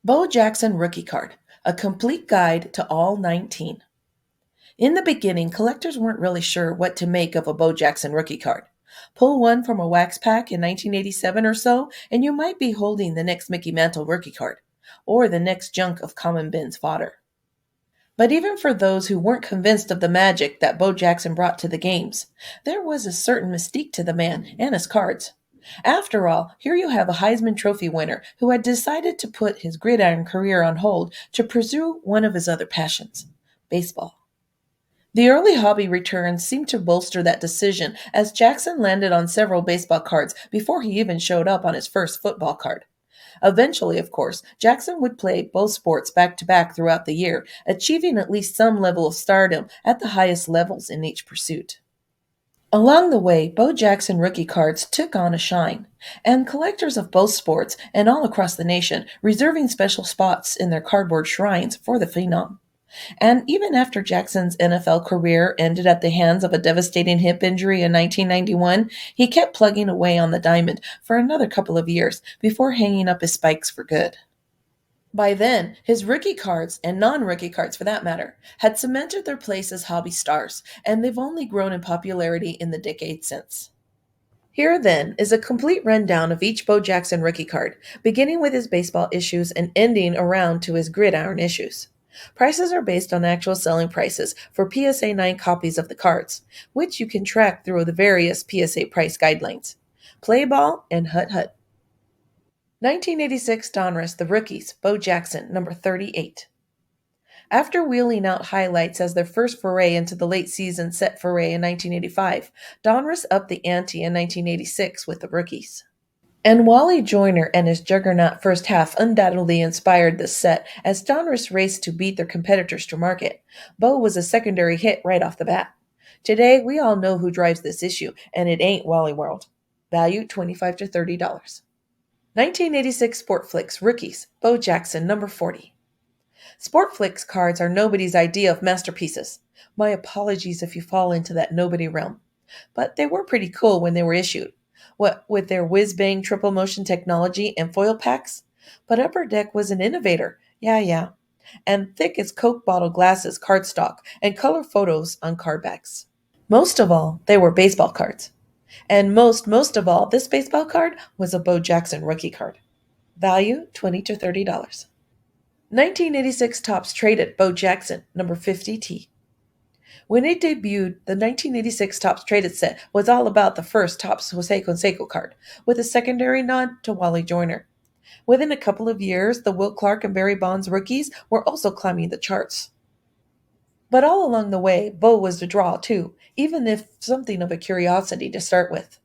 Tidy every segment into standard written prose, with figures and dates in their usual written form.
Bo Jackson Rookie Card, a complete guide to all 19. In the beginning, collectors weren't really sure what to make of a Bo Jackson rookie card. Pull one from a wax pack in 1987 or so, and you might be holding the next Mickey Mantle rookie card, or the next junk of Common Bin's fodder. But even for those who weren't convinced of the magic that Bo Jackson brought to the games, there was a certain mystique to the man and his cards. After all, here you have a Heisman Trophy winner who had decided to put his gridiron career on hold to pursue one of his other passions, baseball. The early hobby returns seemed to bolster that decision as Jackson landed on several baseball cards before he even showed up on his first football card. Eventually, of course, Jackson would play both sports back to back throughout the year, achieving at least some level of stardom at the highest levels in each pursuit. Along the way, Bo Jackson rookie cards took on a shine, and collectors of both sports and all across the nation reserving special spots in their cardboard shrines for the phenom. And even after Jackson's NFL career ended at the hands of a devastating hip injury in 1991, he kept plugging away on the diamond for another couple of years before hanging up his spikes for good. By then, his rookie cards, and non rookie cards for that matter, had cemented their place as hobby stars, and they've only grown in popularity in the decade since. Here, then, is a complete rundown of each Bo Jackson rookie card, beginning with his baseball issues and ending around to his gridiron issues. Prices are based on actual selling prices for PSA 9 copies of the cards, which you can track through the various PSA price guidelines. Play ball and hut hut. 1986 Donruss The Rookies, Bo Jackson, number 38. After wheeling out highlights as their first foray into the late season set foray in 1985, Donruss upped the ante in 1986 with the Rookies. And Wally Joyner and his juggernaut first half undoubtedly inspired this set as Donruss raced to beat their competitors to market. Bo was a secondary hit right off the bat. Today, we all know who drives this issue, and it ain't Wally World. Value $25 to $30. 1986 Sportflix Rookies, Bo Jackson, number 40. Sportflix cards are nobody's idea of masterpieces. My apologies if you fall into that nobody realm. But they were pretty cool when they were issued. What with their whiz-bang triple motion technology and foil packs? But Upper Deck was an innovator. Yeah. And thick as Coke bottle glasses cardstock and color photos on card backs. Most of all, they were baseball cards. And most of all, this baseball card was a Bo Jackson rookie card. Value $20 to $30. 1986 Topps Traded Bo Jackson, number 50T. When it debuted, the 1986 Topps Traded set was all about the first Topps Jose Canseco card, with a secondary nod to Wally Joyner. Within a couple of years, the Will Clark and Barry Bonds rookies were also climbing the charts. But all along the way, Bo was the draw too, even if something of a curiosity to start with.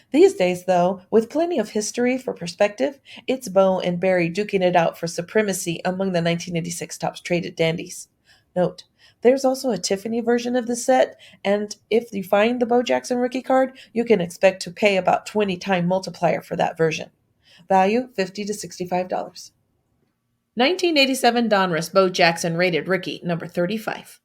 These days, though, with plenty of history for perspective, it's Bo and Barry duking it out for supremacy among the 1986 Topps Traded dandies. Note, there's also a Tiffany version of the set, and if you find the Bo Jackson rookie card, you can expect to pay about 20-time multiplier for that version. Value $50 to $65. 1987 Donruss Bo Jackson rated rookie, number 35.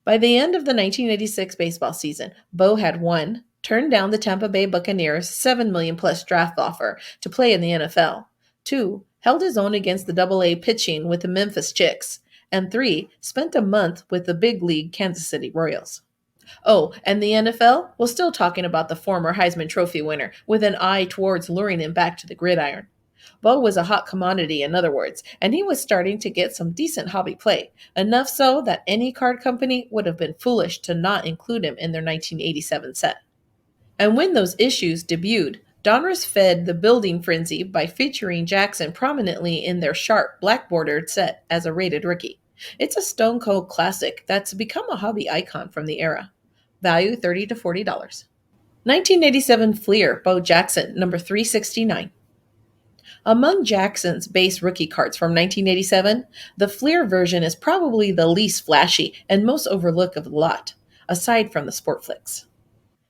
By the end of the 1986 baseball season, Bo had 1. Turned down the Tampa Bay Buccaneers' $7 million plus draft offer to play in the NFL. 2. Held his own against the AA pitching with the Memphis Chicks. And 3. Spent a month with the big league Kansas City Royals. Oh, and the NFL? Well, still talking about the former Heisman Trophy winner, with an eye towards luring him back to the gridiron. Bo was a hot commodity, in other words, and he was starting to get some decent hobby play, enough so that any card company would have been foolish to not include him in their 1987 set. And when those issues debuted, Donruss fed the building frenzy by featuring Jackson prominently in their sharp, black-bordered set as a rated rookie. It's a stone cold classic that's become a hobby icon from the era. Value $30 to $40. 1987 Fleer Bo Jackson, number 369. Among Jackson's base rookie cards from 1987, the Fleer version is probably the least flashy and most overlooked of the lot, aside from the Sportflix.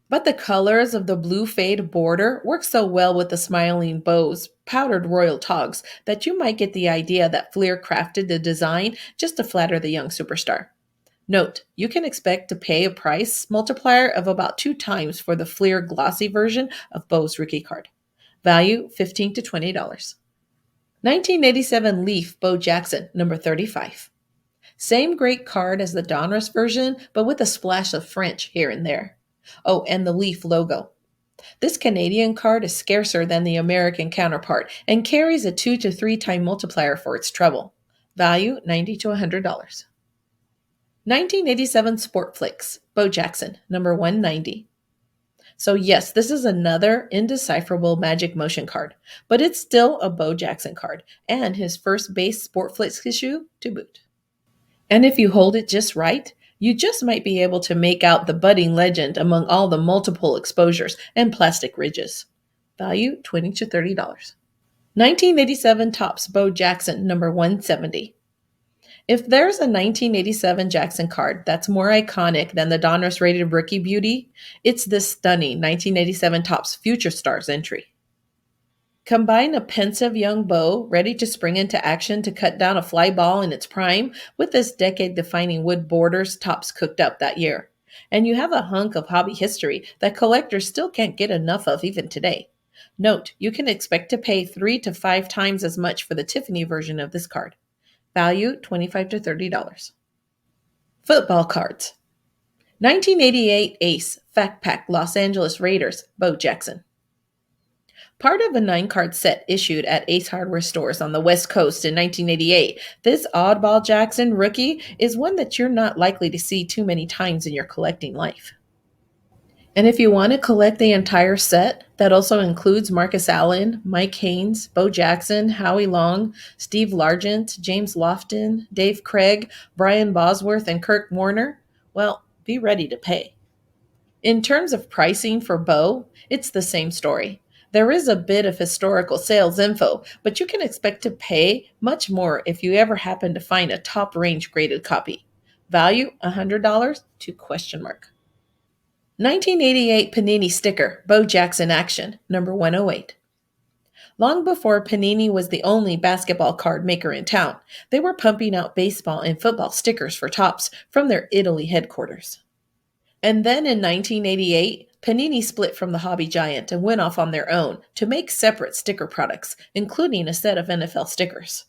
But the colors of the blue fade border work so well with the smiling Bo's powdered royal togs that you might get the idea that Fleer crafted the design just to flatter the young superstar. Note, you can expect to pay a price multiplier of about 2 times for the Fleer glossy version of Bo's rookie card. Value $15 to $20. 1987 Leaf Bo Jackson, number 35. Same great card as the Donruss version, but with a splash of French here and there. Oh, and the Leaf logo. This Canadian card is scarcer than the American counterpart and carries a 2 to 3 time multiplier for its treble. Value $90 to $100. 1987 Sportflix, Bo Jackson, number 190. So yes, this is another indecipherable Magic Motion card, but it's still a Bo Jackson card, and his first base Sportflix issue to boot. And if you hold it just right, you just might be able to make out the budding legend among all the multiple exposures and plastic ridges. Value $20 to $30. 1987 Topps Bo Jackson, number 170. If there's a 1987 Jackson card that's more iconic than the Donruss rated rookie beauty, it's this stunning 1987 Topps Future Stars entry. Combine a pensive young Bo ready to spring into action to cut down a fly ball in its prime with this decade-defining wood borders Topps cooked up that year. And you have a hunk of hobby history that collectors still can't get enough of even today. Note, you can expect to pay 3 to 5 times as much for the Tiffany version of this card. Value $25 to $30. Football cards. 1988 Ace Fact Pack Los Angeles Raiders Bo Jackson. Part of a 9-card set issued at Ace Hardware stores on the West Coast in 1988, this Oddball Jackson rookie is one that you're not likely to see too many times in your collecting life. And if you want to collect the entire set, that also includes Marcus Allen, Mike Haynes, Bo Jackson, Howie Long, Steve Largent, James Lofton, Dave Craig, Brian Bosworth, and Kirk Warner, well, be ready to pay. In terms of pricing for Bo, it's the same story. There is a bit of historical sales info, but you can expect to pay much more if you ever happen to find a top range graded copy. Value $100 to question mark. 1988 Panini Sticker, Bo Jackson Action, number 108. Long before Panini was the only basketball card maker in town, they were pumping out baseball and football stickers for Topps from their Italy headquarters. And then in 1988, Panini split from the hobby giant and went off on their own to make separate sticker products, including a set of NFL stickers.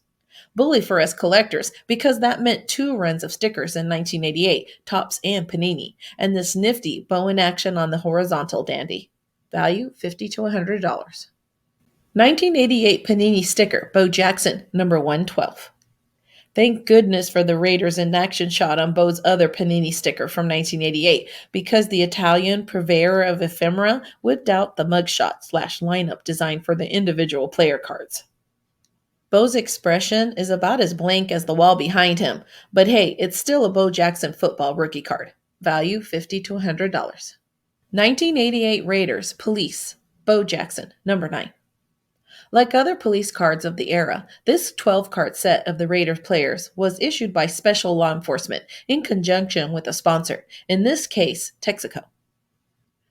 Bully for us collectors, because that meant 2 runs of stickers in 1988, Topps and Panini, and this nifty bow in action on the horizontal dandy. Value $50 to $100. 1988 Panini Sticker, Bo Jackson, number 112. Thank goodness for the Raiders in action shot on Bo's other Panini sticker from 1988, because the Italian purveyor of ephemera whipped out the mugshot/lineup design for the individual player cards. Bo's expression is about as blank as the wall behind him, but hey, it's still a Bo Jackson football rookie card. Value $50 to $100. 1988 Raiders Police, Bo Jackson, number 9. Like other police cards of the era, this 12-card set of the Raiders players was issued by special law enforcement in conjunction with a sponsor, in this case, Texaco.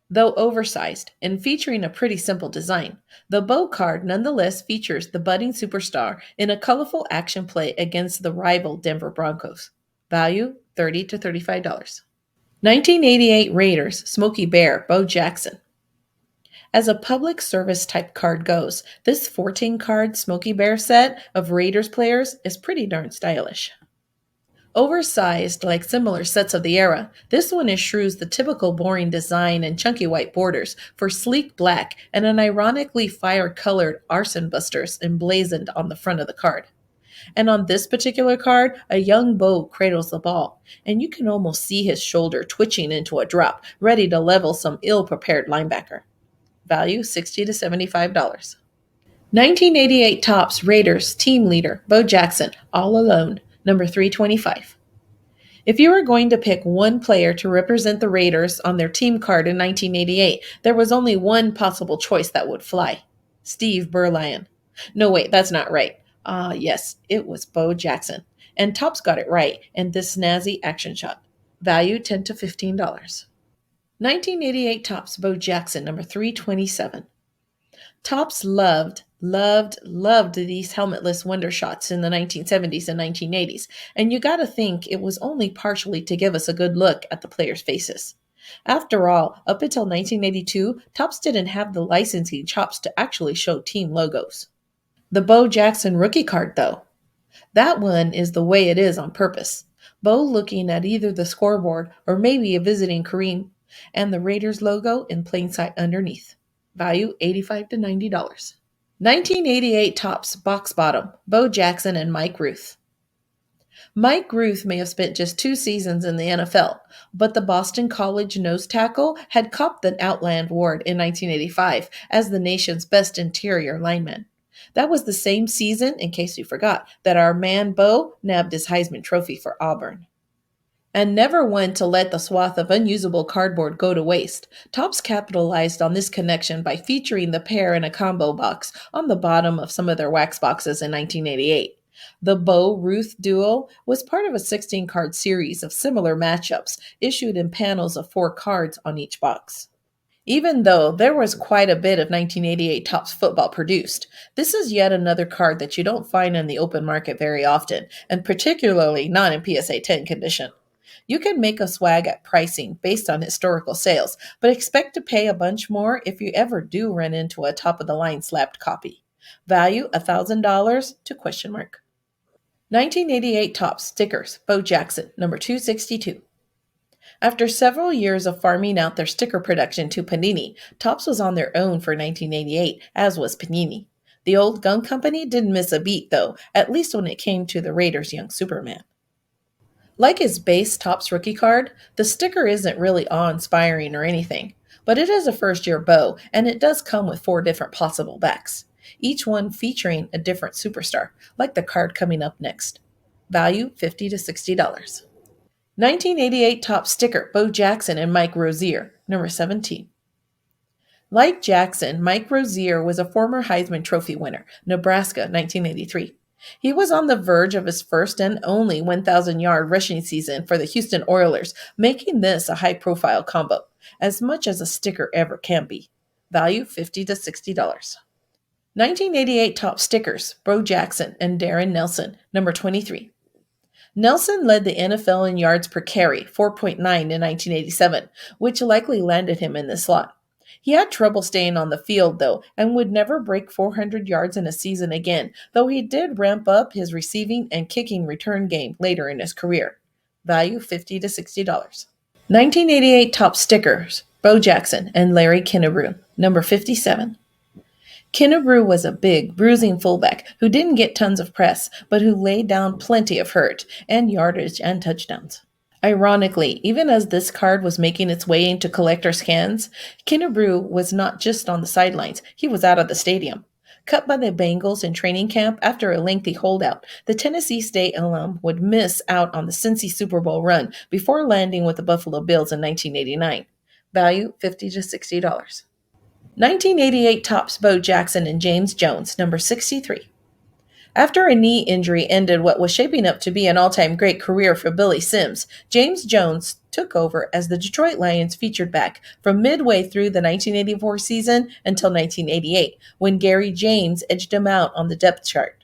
Though oversized and featuring a pretty simple design, the Bo card nonetheless features the budding superstar in a colorful action play against the rival Denver Broncos. Value $30 to $35. 1988 Raiders Smokey Bear Bo Jackson. As a public service type card goes, this 14-card Smokey Bear set of Raiders players is pretty darn stylish. Oversized like similar sets of the era, this one eschews the typical boring design and chunky white borders for sleek black and an ironically fire-colored arson busters emblazoned on the front of the card. And on this particular card, a young Bo cradles the ball, and you can almost see his shoulder twitching into a drop, ready to level some ill-prepared linebacker. Value $60 to $75. 1988 Topps Raiders Team Leader Bo Jackson, All Alone, number 325. If you were going to pick one player to represent the Raiders on their team card in 1988, there was only one possible choice that would fly. Steve Berlion. No, wait, that's not right. Yes, it was Bo Jackson. And Topps got it right, and this snazzy action shot. Value $10 to $15. 1988 Topps Bo Jackson, number 327. Topps loved these helmetless wonder shots in the 1970s and 1980s, and you gotta think it was only partially to give us a good look at the players' faces. After all, up until 1982, Topps didn't have the licensing chops to actually show team logos. The Bo Jackson rookie card, though, that one is the way it is on purpose. Bo looking at either the scoreboard or maybe a visiting Kareem, and the Raiders logo in plain sight underneath. Value $85 to $90. 1988 Topps Box Bottom, Bo Jackson and Mike Ruth. Mike Ruth may have spent just 2 seasons in the NFL, but the Boston College nose tackle had copped the Outland Award in 1985 as the nation's best interior lineman. That was the same season, in case you forgot, that our man Bo nabbed his Heisman Trophy for Auburn. And never one to let the swath of unusable cardboard go to waste, Topps capitalized on this connection by featuring the pair in a combo box on the bottom of some of their wax boxes in 1988. The Bo Ruth duo was part of a 16 card series of similar matchups issued in panels of 4 cards on each box. Even though there was quite a bit of 1988 Topps football produced, this is yet another card that you don't find in the open market very often, and particularly not in PSA 10 condition. You can make a swag at pricing based on historical sales, but expect to pay a bunch more if you ever do run into a top of the line slapped copy. Value $1,000 to question mark. 1988 Topps Stickers, Bo Jackson, number 262. After several years of farming out their sticker production to Panini, Topps was on their own for 1988, as was Panini. The old gum company didn't miss a beat, though, at least when it came to the Raiders' young Superman. Like his base Topps rookie card, the sticker isn't really awe-inspiring or anything, but it is a first-year Bo, and it does come with 4 different possible backs, each one featuring a different superstar, like the card coming up next. Value $50 to $60. 1988 Topps Sticker, Bo Jackson and Mike Rozier, number 17. Like Jackson, Mike Rozier was a former Heisman Trophy winner, Nebraska, 1983. He was on the verge of his first and only 1,000-yard rushing season for the Houston Oilers, making this a high-profile combo, as much as a sticker ever can be. Value $50 to $60. 1988 Topps Stickers, Bo Jackson and Darren Nelson, number 23. Nelson led the NFL in yards per carry, 4.9 in 1987, which likely landed him in this slot. He had trouble staying on the field, though, and would never break 400 yards in a season again, though he did ramp up his receiving and kicking return game later in his career. Value $50 to $60. 1988 Topps Stickers, Bo Jackson and Larry Kennebrew, number 57. Kennebrew was a big, bruising fullback who didn't get tons of press, but who laid down plenty of hurt and yardage and touchdowns. Ironically, even as this card was making its way into collectors' hands, Kennebrew was not just on the sidelines, he was out of the stadium. Cut by the Bengals in training camp after a lengthy holdout, the Tennessee State alum would miss out on the Cincy Super Bowl run before landing with the Buffalo Bills in 1989. Value $50 to $60. 1988 Topps Bo Jackson and James Jones, number 63. After a knee injury ended what was shaping up to be an all-time great career for Billy Sims, James Jones took over as the Detroit Lions featured back from midway through the 1984 season until 1988, when Gary James edged him out on the depth chart.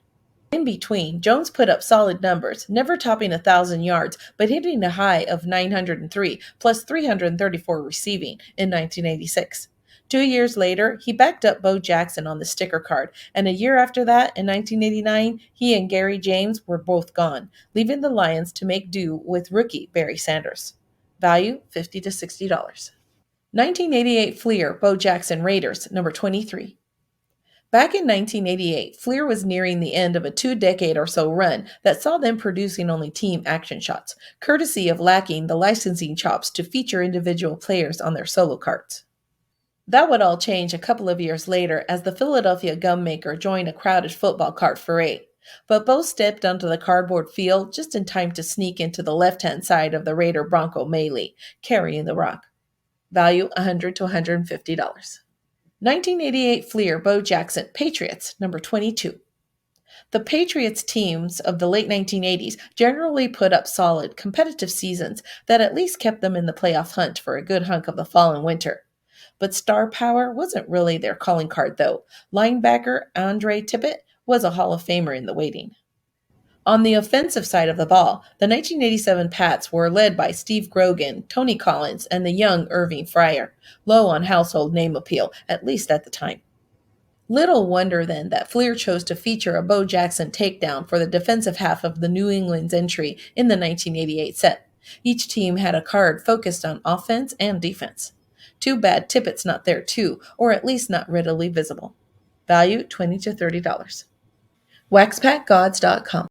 In between, Jones put up solid numbers, never topping 1,000 yards, but hitting a high of 903 plus 334 receiving in 1986. 2 years later, he backed up Bo Jackson on the sticker card, and a year after that, in 1989, he and Gary James were both gone, leaving the Lions to make do with rookie Barry Sanders. Value $50 to $60. 1988 Fleer, Bo Jackson Raiders, number 23. Back in 1988, Fleer was nearing the end of a 2-decade or so run that saw them producing only team action shots, courtesy of lacking the licensing chops to feature individual players on their solo cards. That would all change a couple of years later as the Philadelphia gum maker joined a crowded football card foray. But both stepped onto the cardboard field just in time to sneak into the left-hand side of the Raider Bronco melee, carrying the rock. Value $100 to $150. 1988 Fleer, Bo Jackson, Patriots, number 22. The Patriots teams of the late 1980s generally put up solid, competitive seasons that at least kept them in the playoff hunt for a good hunk of the fall and winter. But star power wasn't really their calling card, though. Linebacker Andre Tippett was a Hall of Famer in the waiting. On the offensive side of the ball, the 1987 Pats were led by Steve Grogan, Tony Collins, and the young Irving Fryar, low on household name appeal, at least at the time. Little wonder then that Fleer chose to feature a Bo Jackson takedown for the defensive half of the New England's entry in the 1988 set. Each team had a card focused on offense and defense. Too bad Tippett's not there too, or at least not readily visible. Value $20 to $30. WaxPackGods.com